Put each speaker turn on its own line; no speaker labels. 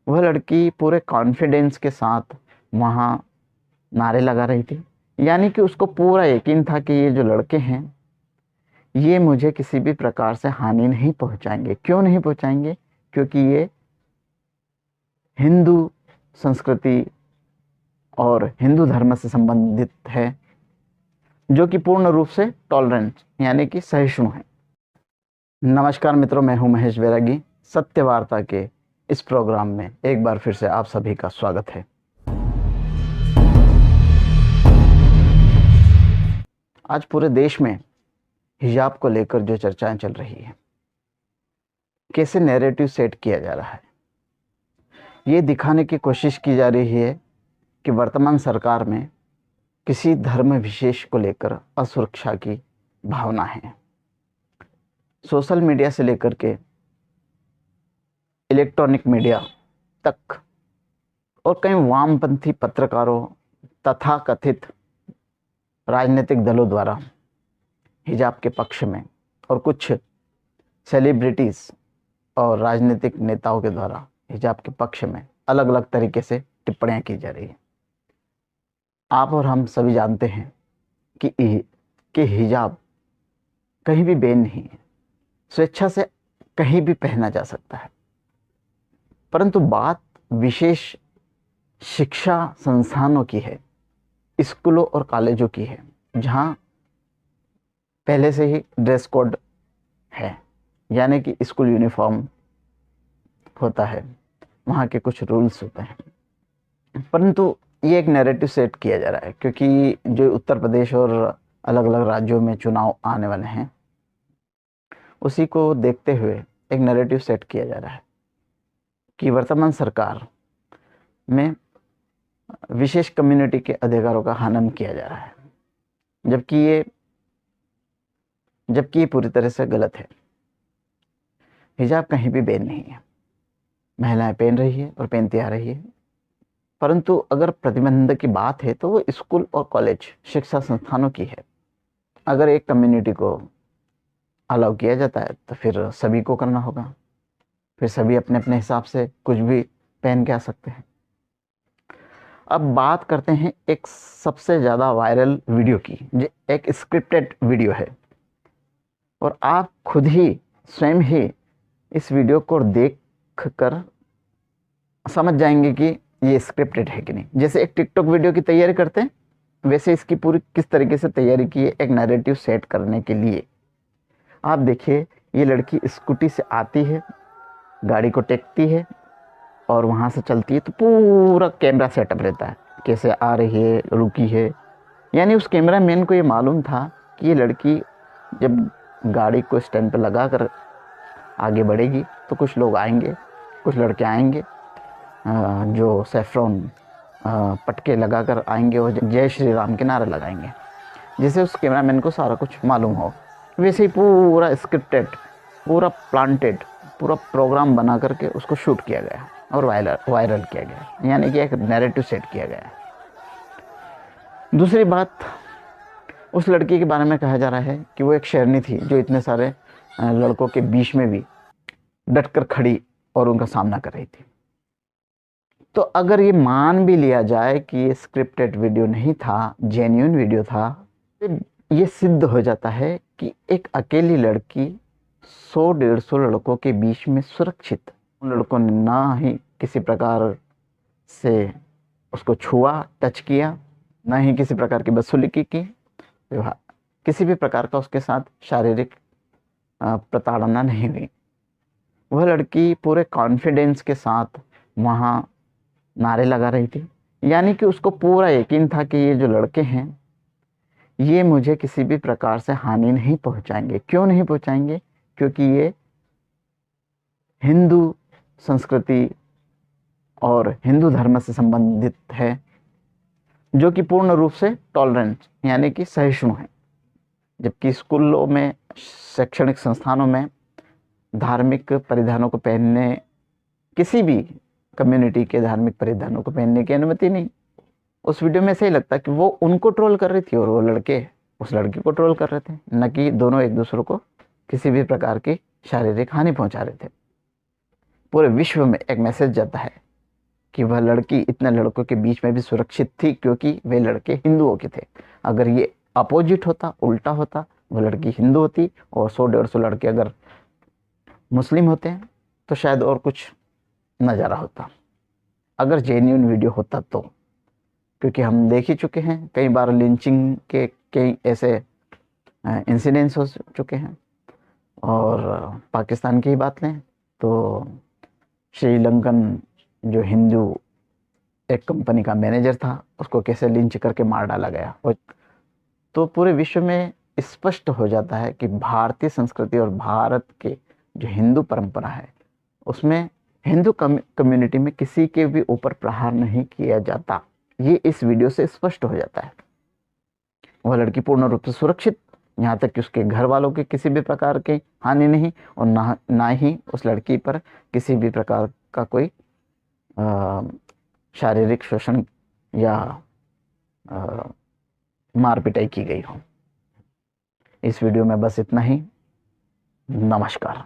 वह लड़की पूरे कॉन्फिडेंस के साथ वहाँ नारे लगा रही थी, यानी कि उसको पूरा यकीन था कि ये जो लड़के हैं ये मुझे किसी भी प्रकार से हानि नहीं पहुंचाएंगे। क्यों नहीं पहुंचाएंगे? क्योंकि ये हिंदू संस्कृति और हिंदू धर्म से संबंधित है, जो कि पूर्ण रूप से टॉलरेंट यानी कि सहिष्णु है। नमस्कार मित्रों, मैं हूं महेश बैरागी। सत्य वार्ता के इस प्रोग्राम में एक बार फिर से आप सभी का स्वागत है। आज पूरे देश में हिजाब को लेकर जो चर्चाएं चल रही है, कैसे नैरेटिव सेट किया जा रहा है, ये दिखाने की कोशिश की जा रही है कि वर्तमान सरकार में किसी धर्म विशेष को लेकर असुरक्षा की भावना है। सोशल मीडिया से लेकर के इलेक्ट्रॉनिक मीडिया तक और कई वामपंथी पत्रकारों तथा कथित राजनीतिक दलों द्वारा हिजाब के पक्ष में और कुछ सेलिब्रिटीज़ और राजनीतिक नेताओं के द्वारा हिजाब के पक्ष में अलग अलग तरीके से टिप्पणियां की जा रही है। आप और हम सभी जानते हैं कि हिजाब कहीं भी बैन नहीं है, स्वेच्छा से कहीं भी पहना जा सकता है। परंतु बात विशेष शिक्षा संस्थानों की है, स्कूलों और कॉलेजों की है, जहाँ पहले से ही ड्रेस कोड है, यानी कि स्कूल यूनिफॉर्म होता है, वहाँ के कुछ रूल्स होते हैं। परंतु ये एक नैरेटिव सेट किया जा रहा है, क्योंकि जो उत्तर प्रदेश और अलग अलग राज्यों में चुनाव आने वाले हैं, उसी को देखते हुए एक नैरेटिव सेट किया जा रहा है कि वर्तमान सरकार में विशेष कम्युनिटी के अधिकारों का हनन किया जा रहा है, जबकि ये पूरी तरह से गलत है। हिजाब कहीं भी बैन नहीं है, महिलाएं पहन रही है और पहनती आ रही है। परंतु अगर प्रतिबंध की बात है तो वो स्कूल और कॉलेज शिक्षा संस्थानों की है। अगर एक कम्युनिटी को अलाउ किया जाता है तो फिर सभी को करना होगा, फिर सभी अपने अपने हिसाब से कुछ भी पहन के आ सकते हैं। अब बात करते हैं एक सबसे ज़्यादा वायरल वीडियो की, जो एक स्क्रिप्टेड वीडियो है, और आप खुद ही स्वयं ही इस वीडियो को देख कर समझ जाएंगे कि ये स्क्रिप्टेड है कि नहीं। जैसे एक टिकटॉक वीडियो की तैयारी करते हैं, वैसे इसकी पूरी किस तरीके से तैयारी की है एक नैरेटिव सेट करने के लिए। आप देखिए, ये लड़की स्कूटी से आती है, गाड़ी को टेकती है और वहाँ से चलती है, तो पूरा कैमरा सेटअप रहता है, कैसे आ रही है, रुकी है। यानी उस कैमरा मैन को ये मालूम था कि ये लड़की जब गाड़ी को स्टैंड पर लगा कर आगे बढ़ेगी तो कुछ लोग आएंगे, कुछ लड़के आएंगे जो सैफ्रॉन पटके लगाकर आएंगे और जय श्री राम के नारे लगाएंगे। जिससे उस कैमरामैन को सारा कुछ मालूम हो। वैसे ही पूरा स्क्रिप्टेड, पूरा प्लांटेड, पूरा प्रोग्राम बना करके उसको शूट किया गया और वायरल किया गया, यानी कि एक नैरेटिव सेट किया गया। दूसरी बात, उस लड़की के बारे में कहा जा रहा है कि वो एक शेरनी थी जो इतने सारे लड़कों के बीच में भी डटकर खड़ी और उनका सामना कर रही थी। तो अगर ये मान भी लिया जाए कि ये स्क्रिप्टेड वीडियो नहीं था, जेन्युइन वीडियो था, तो ये सिद्ध हो जाता है कि एक अकेली लड़की 100-150 लड़कों के बीच में सुरक्षित, उन लड़कों ने ना ही किसी प्रकार से उसको छुआ, टच किया, ना ही किसी प्रकार की बदसलूकी की, किसी भी प्रकार का उसके साथ शारीरिक प्रताड़ना नहीं हुई। वह लड़की पूरे कॉन्फिडेंस के साथ वहाँ नारे लगा रही थी, यानी कि उसको पूरा यकीन था कि ये जो लड़के हैं ये मुझे किसी भी प्रकार से हानि नहीं पहुंचाएंगे। क्यों नहीं पहुंचाएंगे? क्योंकि ये हिंदू संस्कृति और हिंदू धर्म से संबंधित है, जो कि पूर्ण रूप से टॉलरेंट यानी कि सहिष्णु है। जबकि स्कूलों में, शैक्षणिक संस्थानों में धार्मिक परिधानों को पहनने, किसी भी कम्युनिटी के धार्मिक परिधानों को पहनने की अनुमति नहीं। उस वीडियो में ऐसे ही लगता कि वो उनको ट्रोल कर रही थी और वो लड़के उस लड़की को ट्रोल कर रहे थे, न कि दोनों एक दूसरे को किसी भी प्रकार की शारीरिक हानि पहुंचा रहे थे। पूरे विश्व में एक मैसेज जाता है कि वह लड़की इतने लड़कों के बीच में भी सुरक्षित थी क्योंकि वे लड़के हिंदुओं के थे। अगर ये अपोजिट होता, उल्टा होता, वो लड़की हिंदू होती और 100-150 लड़के अगर मुस्लिम होते हैं तो शायद और कुछ नज़ारा होता, अगर जेन्युइन वीडियो होता तो। क्योंकि हम देख ही चुके हैं कई बार लिंचिंग के कई ऐसे इंसिडेंट्स हो चुके हैं। और पाकिस्तान की ही बात लें तो श्रीलंकन जो हिंदू एक कंपनी का मैनेजर था, उसको कैसे लिंच करके मार डाला गया। और तो पूरे विश्व में स्पष्ट हो जाता है कि भारतीय संस्कृति और भारत के जो हिंदू परंपरा है उसमें हिंदू कम्युनिटी में किसी के भी ऊपर प्रहार नहीं किया जाता। ये इस वीडियो से स्पष्ट हो जाता है। वह लड़की पूर्ण रूप से सुरक्षित, यहाँ तक कि उसके घर वालों के किसी भी प्रकार की हानि नहीं, और ना ही उस लड़की पर किसी भी प्रकार का कोई शारीरिक शोषण या मार पिटाई की गई हो। इस वीडियो में बस इतना ही। नमस्कार।